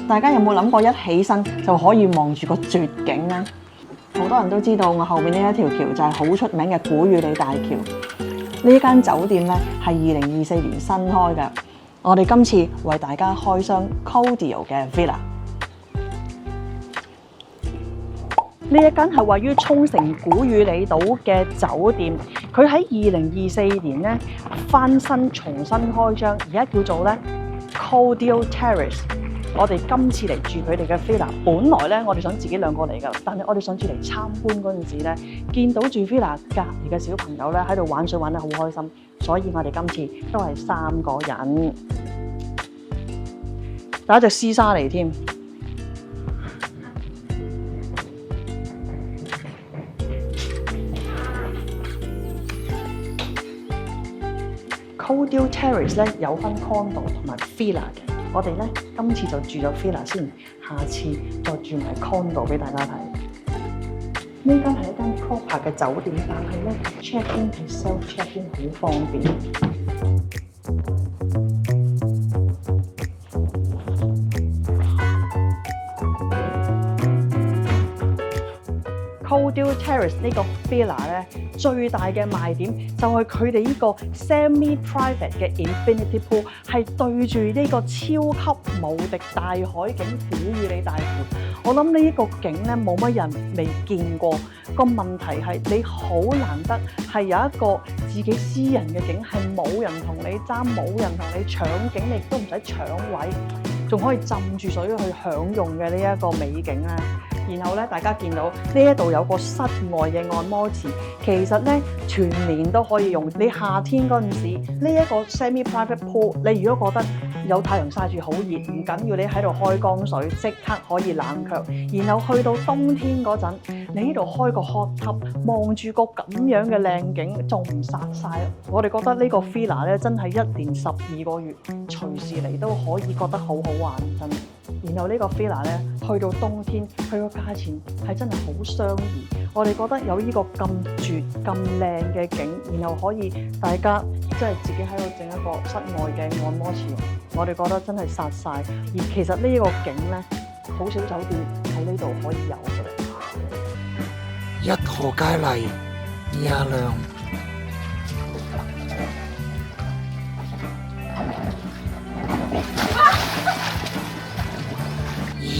大家有冇諗過一起身就可以望住個絕景呢？好多人都知道我後面呢一條橋就係好出名嘅古與里大橋。呢間酒店咧係2024年新開嘅。我哋今次為大家開箱 Caudio 嘅 Villa。呢一間係位於沖繩古與里島嘅酒店，佢喺2024年咧翻新重新開張，而家叫做咧 Caudio Terrace。我哋今次嚟住佢哋嘅 villa， 本來咧我哋想自己兩個嚟㗎，但係我哋上次嚟參觀嗰陣時咧，見到住 villa 隔離嘅小朋友咧喺度玩水玩得好開心，所以我哋今次都係3個人，打隻獅鯊嚟添。Caudio Terrace 咧有分 condo 同埋 villa 嘅。我哋咧今次就住咗 villa 先，下次再住埋 condo 俾大家睇。呢間係一間 proper 嘅酒店，但係咧 check in 係 self check in 好方便。Caudio Terrace 呢個 villa 咧最大嘅賣點就係佢哋呢個 semi-private 嘅 infinity pool 係對住呢個超級無敵大海景古與里大湖。我諗呢一個景咧冇乜人未見過。個問題係你好難得係有一個自己私人嘅景，係冇人同你爭，冇人同你搶景，你亦都唔使搶位，仲可以浸住水去享用嘅呢一個美景咧。然後咧，大家見到呢一度有個室外嘅按摩池，其實咧全年都可以用。你夏天嗰陣時，呢一個 semi-private pool， 你如果覺得有太陽曬住好熱，唔緊要，你喺度開缸水，即刻可以冷卻。然後去到冬天嗰陣，你呢度開個 hot tub， 望住個咁樣嘅靚景，仲唔殺晒？我哋覺得呢個 villa 咧真係1年12個月，隨時嚟都可以覺得好好玩真。然後呢個 villa 咧，去到冬天，佢個價錢係真係好相宜。我哋覺得有呢個咁絕、咁靚嘅景，然後可以大家即係自己喺度整一個室外嘅按摩池，我哋覺得真係殺晒。而其實呢個景咧，好少酒店喺呢度可以有嘅。一河佳麗亞亮。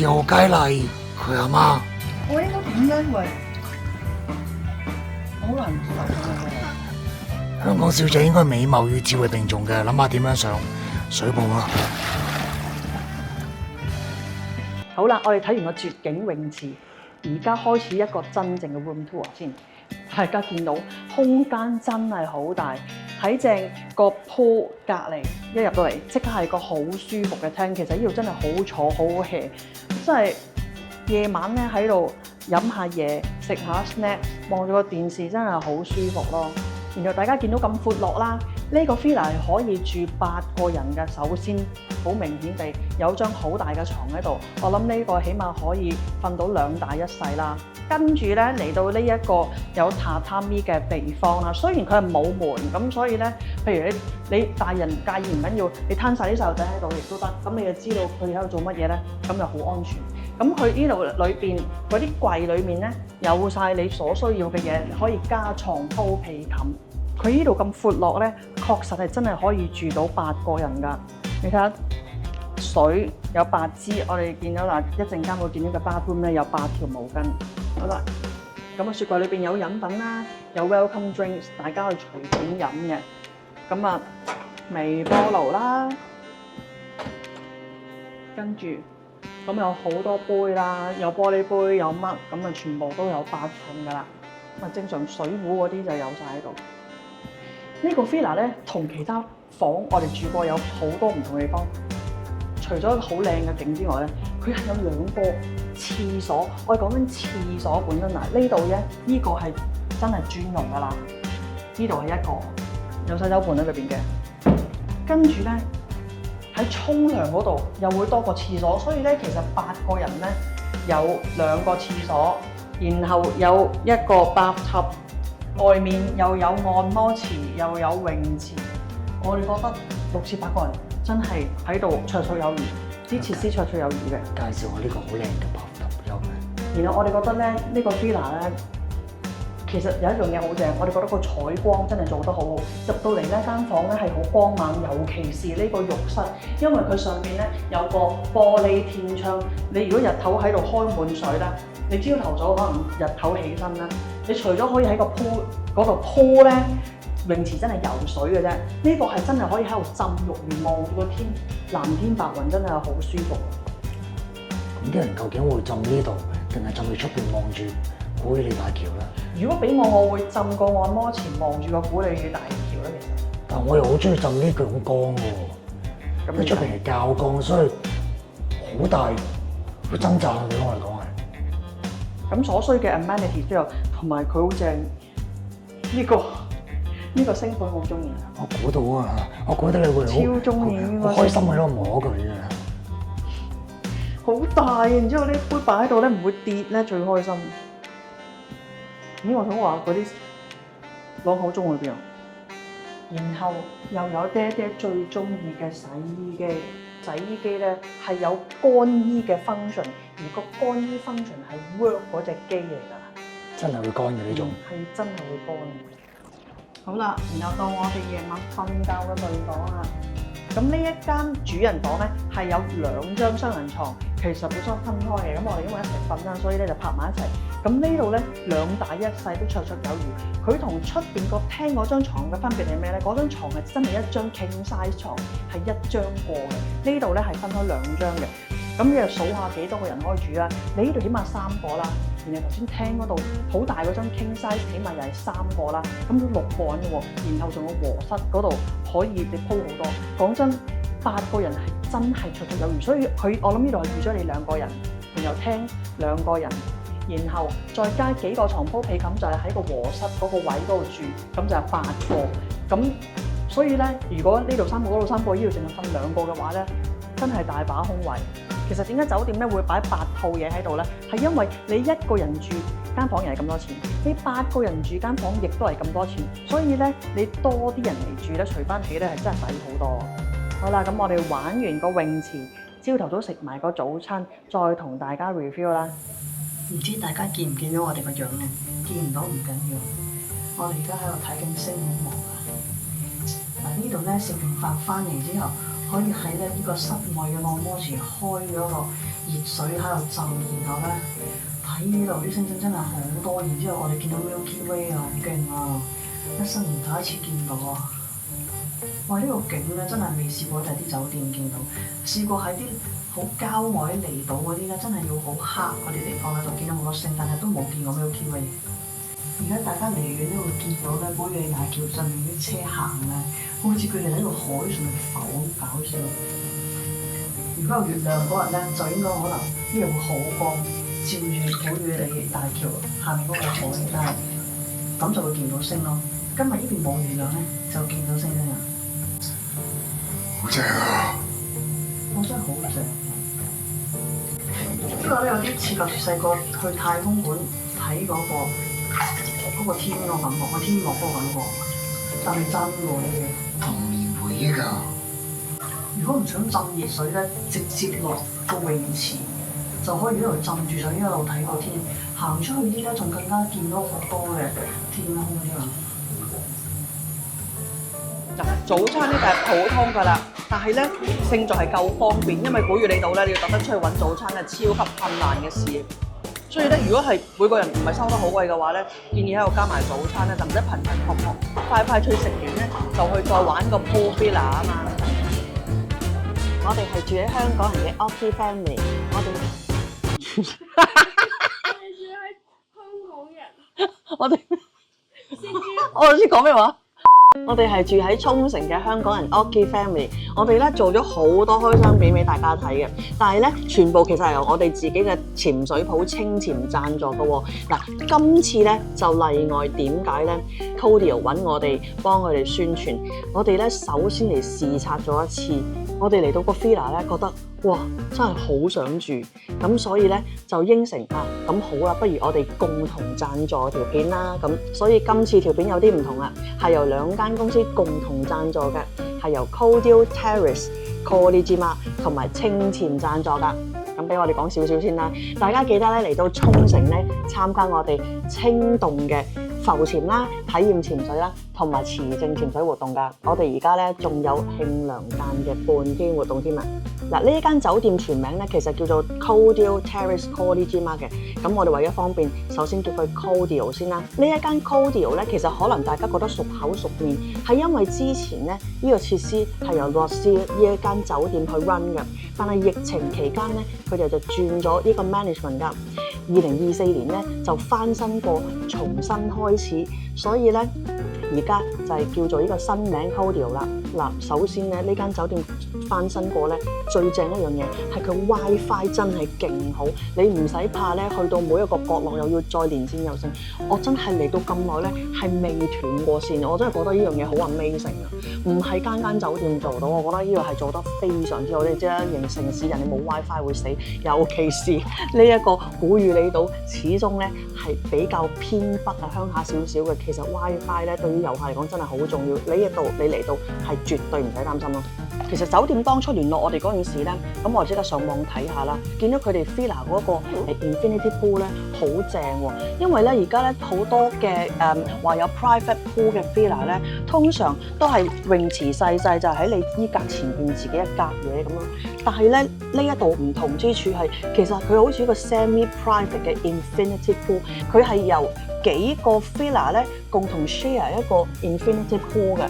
2號佳麗佢阿媽。我應該點咧？喂，好難受。香港小姐應該美貌與智慧並重嘅，諗下點樣上水泡啦。好啦，我哋睇完個絕景泳池，而家開始一個真正嘅 room tour 先。大家見到空間真係好大，喺正個 pool 隔離，一入到嚟即刻係個好舒服嘅廳。其實呢度真係好坐好 hea， 真係夜晚咧喺度飲下嘢，食下 snack， 望住個電視真係好舒服咯。然後大家見到咁闊落啦，呢個 villa 係可以住8個人嘅。首先好明顯地有張好大嘅床喺度，我諗呢個起碼可以瞓到2大1細啦。跟住咧嚟到呢一個有榻榻米嘅地方啦，雖然佢係冇門咁，所以咧，譬如你大人介意唔緊要，你攤晒啲細路仔喺度亦都得，咁你就知道佢哋喺度做乜嘢咧，咁就好安全。咁佢呢度裏邊嗰啲櫃裏面咧有晒你所需要嘅嘢，可以加床鋪被冚。佢呢度咁闊落咧，確實係真係可以住到8個人㗎。你睇下水有8支，我哋見到啦，一陣間會見到嘅 bathroom 咧有8條毛巾。好啦，咁啊雪櫃裏邊有飲品啦，有 welcome drinks， 大家可以隨便飲嘅。咁啊微波爐啦，跟住咁有好多杯啦，有玻璃杯，有乜咁啊，全部都有8款㗎啦。咁啊正常水壺嗰啲就有晒喺度。呢個 villa 咧同其他房我哋住過有好多唔同嘅地方，除咗一個好靚嘅景之外咧，佢係有2個廁所。我哋講緊廁所本身嗱，呢度咧呢個係真係專用㗎啦。呢度係一個有洗手盆喺裏邊嘅，跟住咧喺沖涼嗰度又會多個廁所，所以咧其實8個人咧有2個廁所，然後有一個 bathtub。外面又有按摩池，又有泳池，我哋覺得6至8個人真係喺度綽綽有餘。啲設施綽綽有餘嘅。介紹我呢個好靚嘅bathtub有咩？然後我哋覺得咧，呢個 villa 咧，其實有一樣嘢好正，我哋覺得個採光真係做得好好。入到嚟呢間房咧係好光猛，尤其是呢個浴室，因為佢上邊咧有個玻璃天窗。你如果日頭喺度開滿水咧，你朝頭早可能日頭起身啦，你除咗可以喺個 pool 嗰度鋪咧，泳池真係游水嘅啫。呢個係真係可以喺度浸浴，而望住個天藍天白雲，真係好舒服。咁啲人究竟會浸呢度，定係浸去出邊望住古里大橋咧？如果俾我會浸個按摩前望住個古里大橋咧，其實。但我又好中意浸呢種缸喎，咁出邊係較缸，所以好大，好掙扎對我嚟講係。咁所需嘅 amenity 都有，同埋佢好正呢個星盤好中意。我估到啊，我覺得你會超中意，好開心喺度摸佢啊！好大，然之後呢杯擺喺度咧唔會跌咧，最開心。咦，我想話嗰啲朗口鐘裏邊，然後又有爹爹最中意嘅洗衣機。洗衣機咧係有乾衣嘅 function， 而個乾衣 function 係 work 嗰隻機嚟㗎。真係會乾嘅呢種。係真係會乾嘅。好啦，然後到我哋夜晚瞓覺嘅對房啦。咁呢一間主人房咧係有2張雙人床，其實本身分開嘅。咁我哋因為一齊瞓啦，所以咧就拍埋一齊。咁呢度咧2大1細都綽綽有餘。佢同出邊個廳嗰張牀嘅分別係咩咧？嗰張牀係真係一張 king size 床，係一張過嘅。呢度咧係分開2張嘅。咁你就數下幾多個人可以住啦？你呢度起碼3個啦。然後頭先廳嗰度好大嗰張 king size，起碼又係3個啦。咁都6個人嘅喎。然後仲有和室嗰度可以你鋪好多。講真，8個人係真係綽綽有餘。所以我諗呢度係預咗你2個人，然後廳2個人。然後再加幾個床鋪被冚，就係喺個和室嗰個位嗰度住，咁就係8個。咁所以咧，如果呢度3個，嗰度3個，呢度淨係瞓2個嘅話咧，真係大把空位。其實點解酒店咧會擺8套嘢喺度咧？係因為你1個人住間房又係咁多錢，你8個人住間房亦都係咁多錢，所以咧你多啲人嚟住咧，除翻起咧係真係抵好多。好啦，咁我哋玩完個泳池，朝頭早食埋個早餐，再同大家 review 啦。唔知大家見唔見到我哋個樣咧？見唔到唔緊要，我哋而家喺度睇緊星，好忙啊！嗱，呢度咧食完飯翻嚟之後，可以喺咧呢個室外嘅按摩池開咗個熱水喺度浸，然後咧睇呢度啲星星真係好多，然之後我哋見到 Milky Way 啊，好勁啊！一生人第一次見到啊！哇！呢個景咧真係未試過，就係啲酒店見到，試過喺啲好郊外離島嗰啲咧，真係要好黑嗰啲地方咧，就見到好多星，但係都冇見過 Milky Way。而家大家離遠都會見到咧，古里大橋上面啲車行咧，好似佢哋喺個海上面浮，好搞笑。如果有月亮嗰日咧，就應該可能呢度會好光，照住古里大橋下面嗰個海，但係咁就會見到星咯。今日呢邊冇月亮咧，就見到星星啊！好正啊！我真係好正。呢個咧有啲似舊時細個去太空館睇嗰個天嗰個感覺，個天幕嗰個感覺，但係真喎呢啲。童年回憶啊！如果唔想浸熱水咧，直接落個泳池就可以一路浸住水，一路睇個天。行出去依家仲更加見到好多嘅天空添啊！嗱，早餐咧就係普通㗎啦，但係咧勝在係夠方便，因為古越里島咧你要特登出去揾早餐係超級困難嘅事。所以咧，如果係每個人唔係收得好貴嘅話咧，建議喺度加埋早餐咧，就唔使頻頻撲撲，快脆食完咧就去再玩個 pool villa 啊嘛。我哋係住喺香港人嘅 Oki family， 我哋住喺香港人，我哋先講咩話？我哋係住喺沖繩嘅香港人 Oki family， 我哋咧做咗好多開箱片俾大家睇嘅，但係咧全部其實係由我哋自己嘅潛水鋪清潛贊助嘅喎。嗱，今次咧就例外，點解咧 Codio 揾我哋幫佢哋宣傳，我哋咧首先嚟視察咗一次，我哋嚟到個 villa 咧覺得哇真係好想住，咁所以咧就應承啊，咁好啦，不如我哋共同贊助條片啦，咁所以今次條片有啲唔同啦，係由2間公司共同贊助嘅，係由 Codio Terrace Kolijima 同埋清潛贊助㗎。咁俾我哋講少少先啦，大家記得咧嚟到沖繩咧參加我哋清洞嘅浮潛啦、體驗潛水啦，同埋持證潛水活動㗎。我哋而家咧仲有慶良間嘅半天活動添啊！嗱，呢一間酒店全名咧其實叫做 Kodil Terrace Kolijima 嘅。咁我哋為咗方便，首先叫佢 Kodil 先啦。呢一間 Kodil 咧，其實可能大家覺得熟口熟面，係因為之前咧呢個設施係由樂施呢一間酒店去 run 嘅，但係疫情期間咧，佢哋就轉咗呢個 management 㗎。2024年咧就翻新過，重新開始，所以咧而家就係叫做呢個新名 Kodil 啦。嗱，首先咧呢間酒店翻新過咧，最正一樣嘢係佢 WiFi 真係勁好，你唔使怕咧去到每一個角落又要再連線又成。我真係嚟到咁耐咧係未斷過線，我真係覺得呢樣嘢好 amazing 啊！唔係間間酒店做到，我覺得呢個係做得非常之好。你知啦，城市人你冇 WiFi 會死，尤其是呢一個古宇利島，始終咧係比較偏北啊鄉下少少嘅。其實 WiFi 咧對於遊客嚟講真係好重要。你嚟到係絕對唔使擔心咯。其實酒店當初聯絡我哋嗰陣時咧，咁我即刻上網睇下啦，見到佢哋 Villa 嗰個 Infinity Pool 咧好正喎，因為咧而家咧好多嘅話有 private pool 嘅 Villa 咧，通常都係泳池細細，就喺你衣格前邊自己一格嘢咁樣。但係咧呢一度唔同之處係，其實佢好似一個 semi-private 嘅 Infinity Pool， 佢係由幾個 Villa 咧共同 share 一個 Infinity Pool 嘅。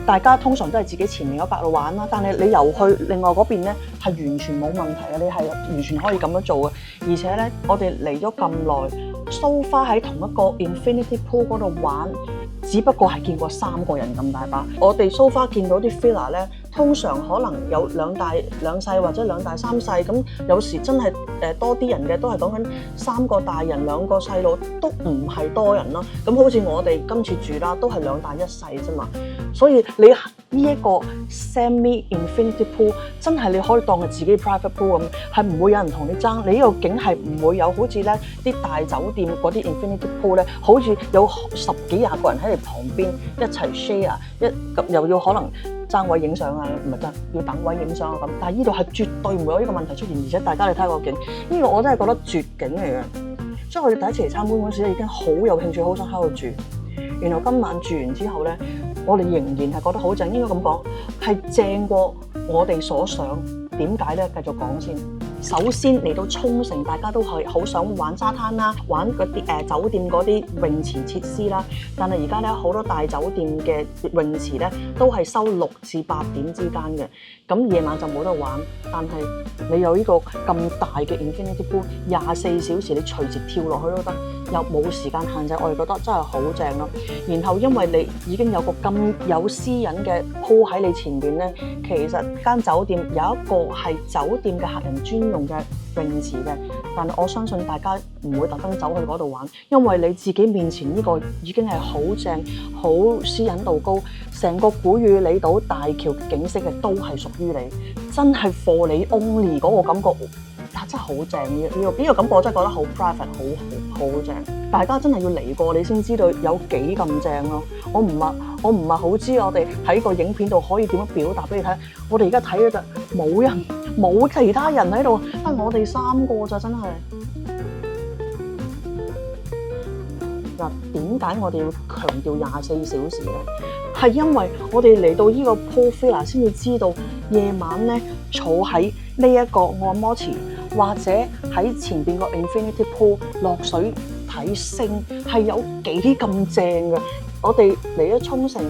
大家通常都係自己前面嗰格度玩啦，但係你游去另外嗰邊咧係完全冇問題嘅，你係完全可以咁樣做嘅。而且咧，我哋嚟咗咁耐 ，so far 喺同一個 Infinity Pool 嗰度玩，只不過係見過3個人咁大把。我哋 so far 見到啲 Villa 咧，通常可能有2大2細或者2大3細，咁有時真係多啲人嘅，都係講緊3個大人2個細路，都唔係多人咯。咁好似我哋今次住啦，都係2大1細啫嘛。所以你呢一個 semi infinity pool 真係你可以當係自己 private pool 咁，係唔會有人同你爭。你呢個景係唔會有好似咧啲大酒店嗰啲 infinity pool 咧，好似有10幾20個人喺你旁邊一齊 share， 又要可能爭位影相啊，唔係得要等位影相啊咁。但係呢度係絕對唔會有呢個問題出現，而且大家你睇個景，呢個我真係覺得絕景嚟嘅。所以我哋第一次嚟參觀嗰時咧，已經好有興趣，好想喺度住。然後今晚住完之後咧，我哋仍然係覺得好正，應該咁講係正過我哋所想。點解咧？繼續講先。首先嚟到沖繩，大家都係好想玩沙灘啦，玩嗰啲酒店嗰啲泳池設施啦。但係而家咧好多大酒店嘅泳池咧都係收6至8點之間嘅，咁夜晚就冇得玩。但係你有呢個咁大嘅 Infinity Pool， 24小時你隨時跳落去都得，又冇時間限制，我哋覺得真係好正咯。然後因為你已經有個咁有私隱嘅 pool 喺你前邊咧，其實間酒店有一個係酒店嘅客人專用嘅泳池嘅，但係我相信大家唔會特登走去嗰度玩，因為你自己面前呢個已經係好正、好私隱度高，成個古宇利島大橋景色嘅都係屬於你，真係 for 你 only 嗰個感覺，真係好正呢個感覺，我真係覺得好 private， 好正。大家真係要嚟過你先知道有幾咁正咯。我唔係好知我哋喺個影片度可以點樣表達俾你睇。我哋而家睇嘅就冇人，冇其他人喺度，得我哋3個咋，真係。嗱，點解我哋要強調24小時咧？係因為我哋嚟到呢個 Pool Villa 先至知道，夜晚咧坐喺呢一個按摩池，或者喺前邊個 Infinity Pool 落水睇星係有幾咁正嘅。我哋嚟咗沖繩，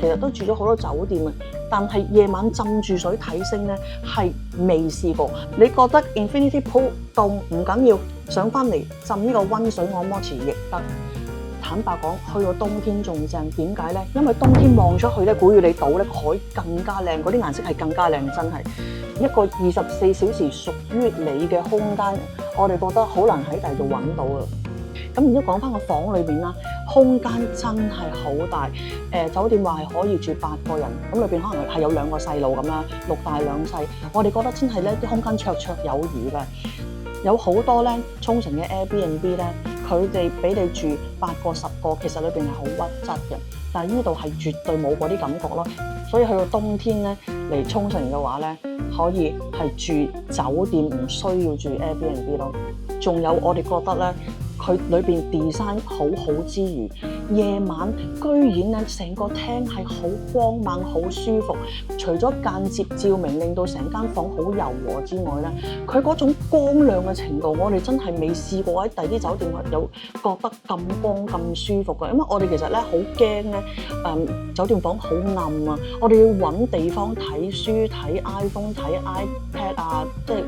其實都住咗好多酒店啊，但係夜晚浸住水睇星咧係未試過。你覺得 Infinity Pool 凍唔緊要，上翻嚟浸呢個溫水按摩池亦得。坦白講，去到冬天仲正，點解咧？因為冬天望出去咧，古宇利島咧海更加靚，嗰啲顏色係更加靚，真係一個24小時屬於你嘅空間，我哋覺得好難喺第度揾到啊！咁然之後講翻個房裏邊啦，空間真係好大，酒店話係可以住8個人，咁裏邊可能係有2個細路咁啦，6大2細，我哋覺得真係咧啲空間綽綽有餘嘅，有好多咧沖繩嘅 Airbnb 咧。佢哋俾你住8個10個，其實裏邊係好屈質嘅。但係呢度係絕對冇嗰啲感覺咯。所以去到冬天咧嚟沖繩嘅話咧，可以係住酒店，唔需要住 Airbnb 咯。仲有我哋覺得咧，佢裏邊 design 好好之餘，夜晚居然咧成個廳係好光猛、好舒服。除咗間接照明令到成間房好柔和之外咧，佢嗰種光亮嘅程度，我哋真係未試過喺第啲酒店有覺得咁光咁舒服嘅。因為我哋其實咧好驚咧，酒店房好暗啊，我哋要揾地方睇書、睇 iPhone、睇 iPad 啊，即係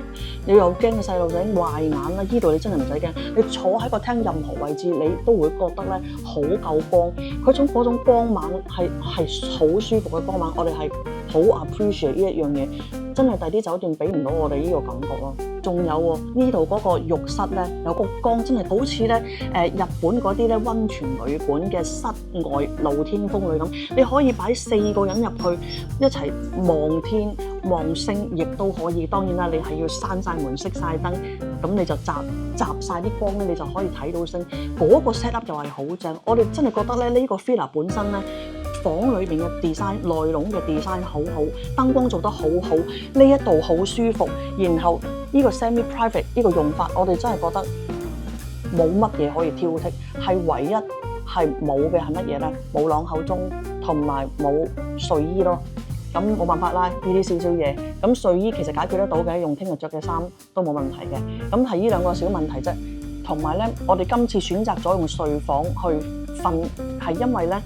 你又驚個細路仔壞眼啦。呢度你真係唔使驚，你坐喺個廳任何位置，你都會覺得咧好夠光。嗰種光猛係好舒服嘅光猛，我哋係好 appreciate 呢一樣嘢，真係第啲酒店俾唔到我哋呢個感覺咯。仲有喎，呢度嗰個浴室咧有個缸，真係好似咧日本嗰啲咧溫泉旅館嘅室外露天風呂咁，你可以擺4個人入去一齊望天望星，亦都可以。當然啦，你係要閂晒門熄晒燈，咁你就集晒啲光咧，你就可以睇到星。嗰個 set up 就係好正，我哋真係覺得咧呢個 villa 本身咧。房裏邊嘅 design 內籠嘅 design 好好，燈光做得好好，呢一度好舒服。然後呢個 semi private 呢個用法，我哋真係覺得冇乜嘢可以挑剔，係唯一係冇嘅係乜嘢咧？冇朗口鐘同埋冇睡衣咯。咁冇辦法啦，呢啲少少嘢。咁睡衣其實解決得到嘅，用聽日着嘅衫都冇問題嘅。咁係呢兩個小問題啫。同埋咧，我哋今次選擇咗用睡房去瞓，係因為咧。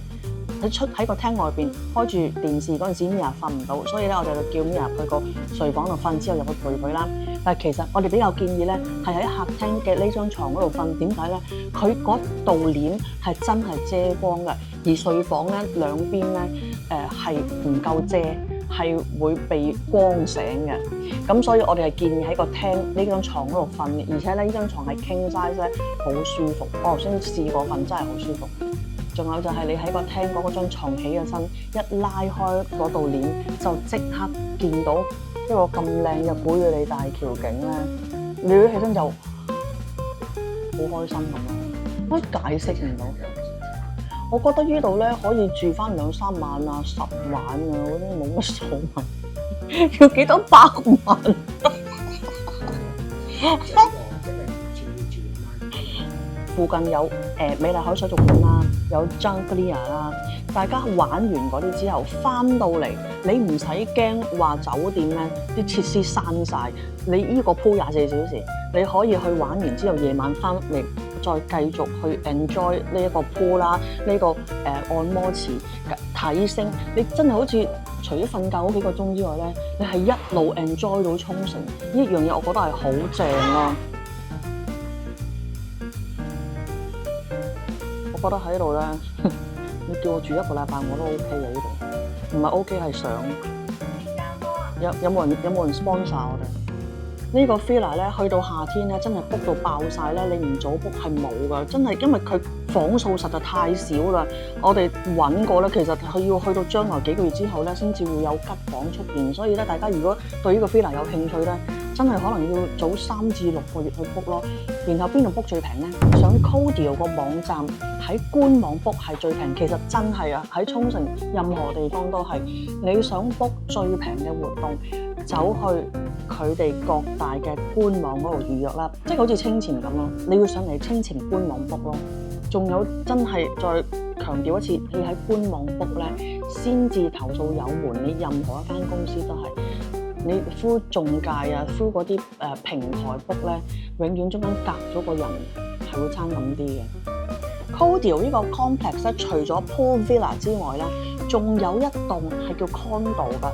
喺個廳外邊開住電視嗰陣時，Mia 瞓唔到，所以咧我哋就叫 Mia 去個睡房度瞓，之後入去陪佢啦。但係其實我哋比較建議咧，係喺客廳嘅呢張床嗰度瞓。點解咧？佢嗰道簾係真係遮光嘅，而睡房咧兩邊咧係唔夠遮，係會被光醒嘅。咁所以我哋係建議喺個廳呢張床嗰度瞓嘅，而且咧呢張床係 king size 咧，好舒服。我頭先試過瞓，真係好舒服。仲有就係你喺個廳嗰張床起嘅身，一拉開嗰道簾，就即刻見到一個咁靚嘅古與里大橋景咧，你一起身就好開心咁咯。我解釋唔到，我覺得呢度咧可以住翻2-3晚啊、10晚啊，嗰啲冇乜所謂。要幾多百萬？附近有美麗海水族館啦，有 Junglear 啦，大家玩完嗰啲之後翻到嚟，你唔使驚話酒店咧啲設施閂晒，你依個 pool 24小時，你可以去玩完之後夜晚翻嚟再繼續去 enjoy 呢一個 pool 啦，呢個按摩池睇星，你真係好似除咗瞓覺嗰幾個鐘之外咧，你係一路 enjoy 到沖繩，呢一樣嘢我覺得係好正咯。我覺得喺度咧，你叫我住1個禮拜我都 OK 嘅，呢度唔係 OK 係想。有冇人 sponsor 我哋？呢個 villa 咧，去到夏天咧，真係 book 到爆晒咧，你唔早 book 係冇㗎，真係因為佢房數實在太少啦。我哋揾過咧，其實佢要去到將來幾個月之後咧，先至會有吉房出現。所以咧，大家如果對呢個 villa 有興趣咧，真係可能要早3至6個月去 book 咯。然後邊度 book 最平咧？上 Kodio 個網站喺官網 book 係最平。其實真係啊，喺沖繩任何地方都係，你想 book 最平嘅活動，走去佢哋各大嘅官網嗰度預約啦。即係好似清潛咁咯，你要上嚟清潛官網 book 咯。仲有真係再強調一次，你喺官網 book 咧，先至投訴有門。你任何一間公司都係。你 through 中介啊 ，through 嗰啲平台 book 咧，永遠中間隔咗個人係會差咁啲嘅。Kodio 呢個 complex 咧，除咗 pool villa 之外咧，仲有一棟係叫 condo 㗎。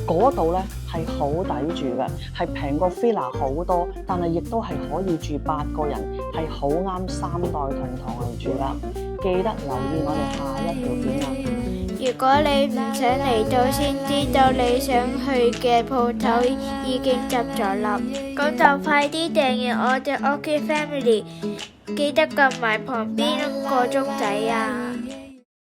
嗰度咧係好抵住嘅，係平過 villa 好多，但係亦都係可以住8個人，係好啱3代同堂嚟住㗎。記得留意我哋下一條片啊！如果你唔想嚟到先知道你想去嘅鋪頭已經執咗笠，咁就快啲訂閱我哋 OK Family，記得撳埋旁邊個鐘仔啊！